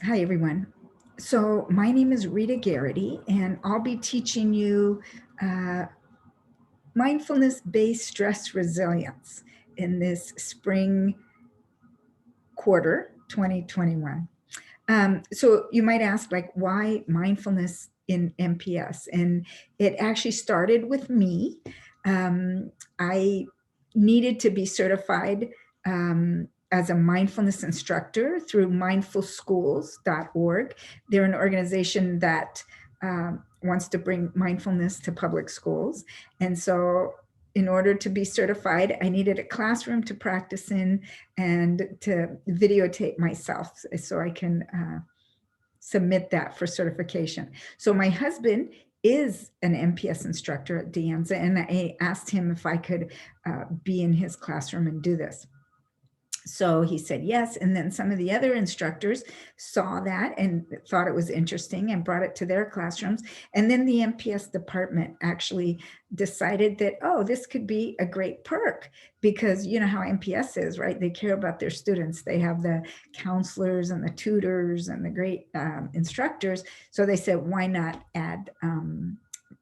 Hi, everyone. So my name is Rita Garrity, and I'll be teaching you uh, mindfulness-based stress resilience in this spring quarter, 2021. So you might ask, like, why mindfulness in MPS? And it actually started with me. I needed to be certified as a mindfulness instructor through mindfulschools.org. They're an organization that wants to bring mindfulness to public schools. And so in order to be certified, I needed a classroom to practice in and to videotape myself so I can submit that for certification. So my husband is an MPS instructor at Anza, and I asked him if I could be in his classroom and do this. So he said yes. And then some of the other instructors saw that and thought it was interesting and brought it to their classrooms. And then the MPS department actually decided that, oh, this could be a great perk, because you know how MPS is, right? They care about their students. They have the counselors and the tutors and the great instructors. So they said, why not add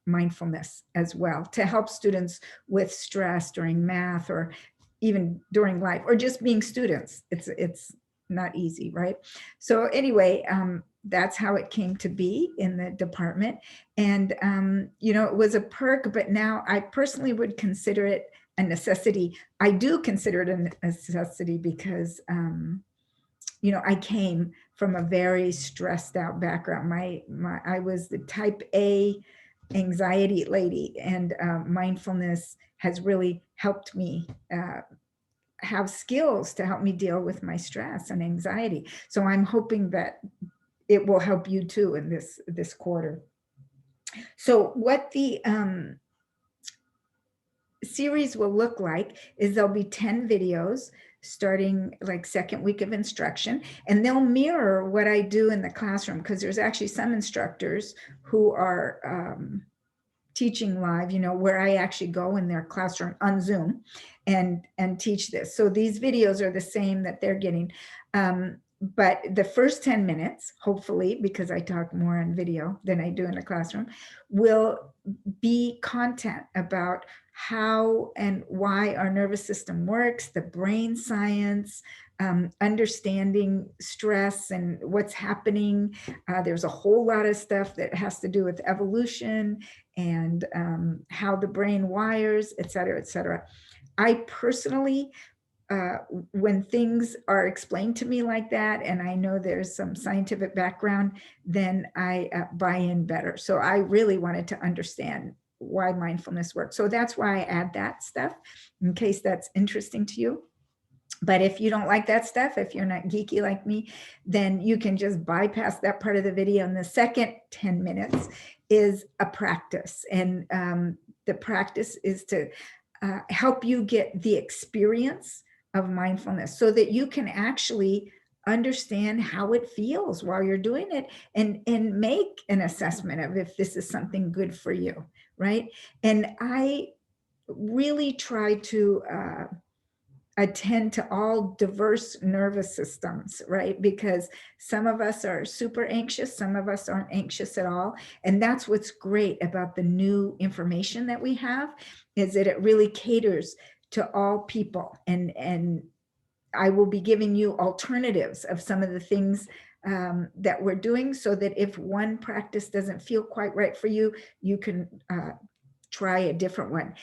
mindfulness as well to help students with stress during math or even during life, or just being students. It's not easy, right? So anyway, that's how it came to be in the department. And it was a perk, but now I personally would consider it a necessity. I do consider it a necessity because I came from a very stressed out background. I was the type A anxiety lady, and mindfulness has really helped me have skills to help me deal with my stress and anxiety. So I'm hoping that it will help you too in this quarter. So what the series will look like is there'll be 10 videos starting like second week of instruction, and they'll mirror what I do in the classroom, because there's actually some instructors who are teaching live, where I actually go in their classroom on Zoom and teach this. So these videos are the same that they're getting. But the first 10 minutes, hopefully, because I talk more on video than I do in the classroom, will be content about how and why our nervous system works, the brain science, understanding stress and what's happening. There's a whole lot of stuff that has to do with evolution and how the brain wires, et cetera, et cetera. I personally, uh, when things are explained to me like that, and I know there's some scientific background, then I buy in better. So I really wanted to understand why mindfulness works. So that's why I add that stuff, in case that's interesting to you. But if you don't like that stuff, if you're not geeky like me, then you can just bypass that part of the video. And the second 10 minutes is a practice. And the practice is to help you get the experience of mindfulness so that you can actually understand how it feels while you're doing it, and make an assessment of if this is something good for you, right? And I really try to attend to all diverse nervous systems, right? Because some of us are super anxious, some of us aren't anxious at all. And that's what's great about the new information that we have, is that it really caters to all people. And I will be giving you alternatives of some of the things that we're doing, so that if one practice doesn't feel quite right for you, you can try a different one.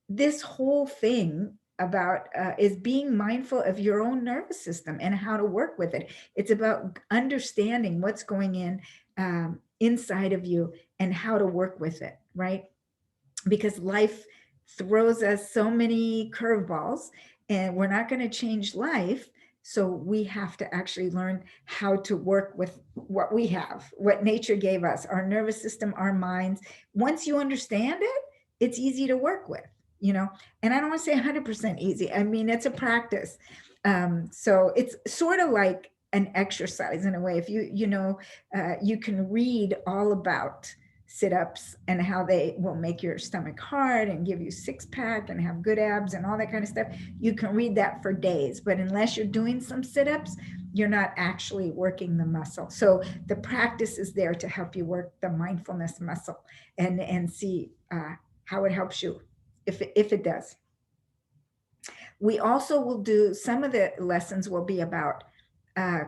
This whole thing about is being mindful of your own nervous system and how to work with it. It's about understanding what's going in inside of you and how to work with it, right? Because life throws us so many curveballs, and we're not going to change life. So we have to actually learn how to work with what we have, what nature gave us, our nervous system, our minds. Once you understand it, it's easy to work with, and I don't want to say 100% easy. I mean, it's a practice. So it's sort of like an exercise in a way. If you can read all about sit-ups and how they will make your stomach hard and give you six-pack and have good abs and all that kind of stuff. You can read that for days, but unless you're doing some sit-ups, you're not actually working the muscle. So the practice is there to help you work the mindfulness muscle and see how it helps you, if it does. We also will do, some of the lessons will be about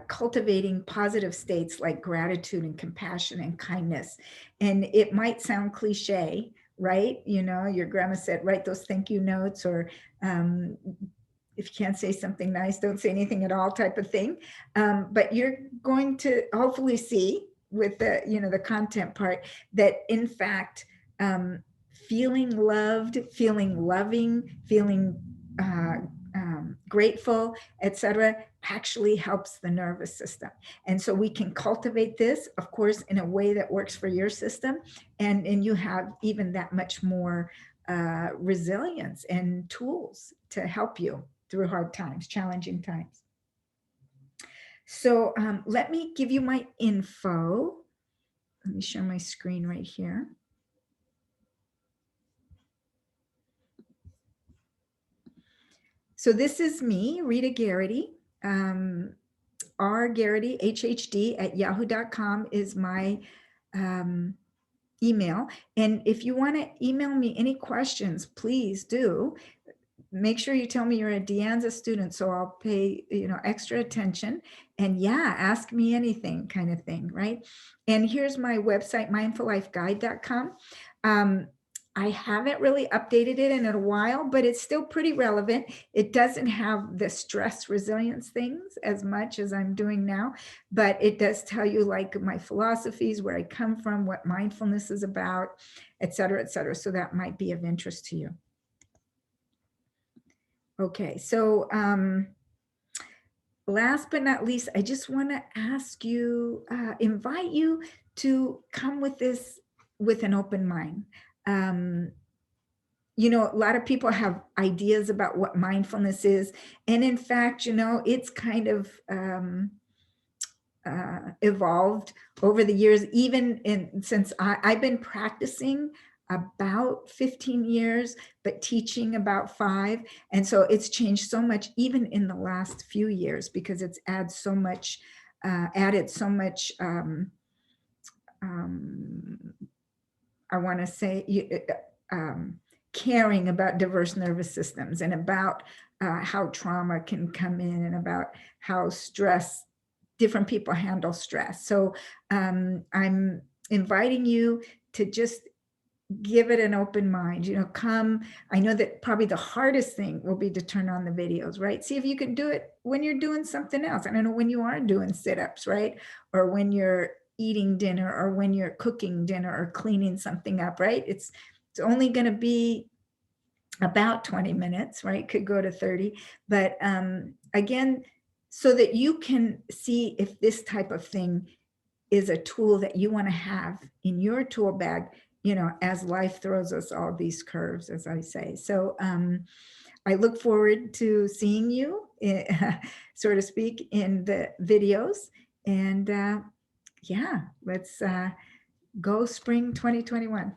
cultivating positive states like gratitude and compassion and kindness. And it might sound cliche, right? You know, your grandma said, write those thank you notes, or if you can't say something nice, don't say anything at all, type of thing. But you're going to hopefully see with the, you know, the content part, that in fact, feeling loved, feeling loving, feeling grateful, etc., actually helps the nervous system. And so we can cultivate this, of course, in a way that works for your system, and you have even that much more resilience and tools to help you through hard times, challenging times. So let me give you my info. Let me share my screen right here. So this is me, Rita Garrity. rgarrity, HHD@yahoo.com is my email. And if you want to email me any questions, please do. Make sure you tell me you're a De Anza student, so I'll pay, you know, extra attention. And yeah, ask me anything, kind of thing, right? And here's my website, mindfullifeguide.com. I haven't really updated it in a while, but it's still pretty relevant. It doesn't have the stress resilience things as much as I'm doing now, but it does tell you like my philosophies, where I come from, what mindfulness is about, et cetera, et cetera. So that might be of interest to you. Okay, so last but not least, I just want to ask you, invite you to come with this with an open mind. You know, a lot of people have ideas about what mindfulness is. And in fact, you know, it's kind of evolved over the years, even since I've been practicing about 15 years, but teaching about 5. And so it's changed so much, even in the last few years, because it's added so much, I want to say, caring about diverse nervous systems, and about how trauma can come in, and about how different people handle stress. So I'm inviting you to just give it an open mind, you know, come. I know that probably the hardest thing will be to turn on the videos, right? See if you can do it when you're doing something else. I don't know, when you are doing sit-ups, right? Or when you're eating dinner, or when you're cooking dinner, or cleaning something up, right? It's only going to be about 20 minutes, right? Could go to 30. But again, so that you can see if this type of thing is a tool that you want to have in your tool bag, you know, as life throws us all these curves, as I say. So I look forward to seeing you, so to speak, in the videos. And yeah, let's go spring 2021.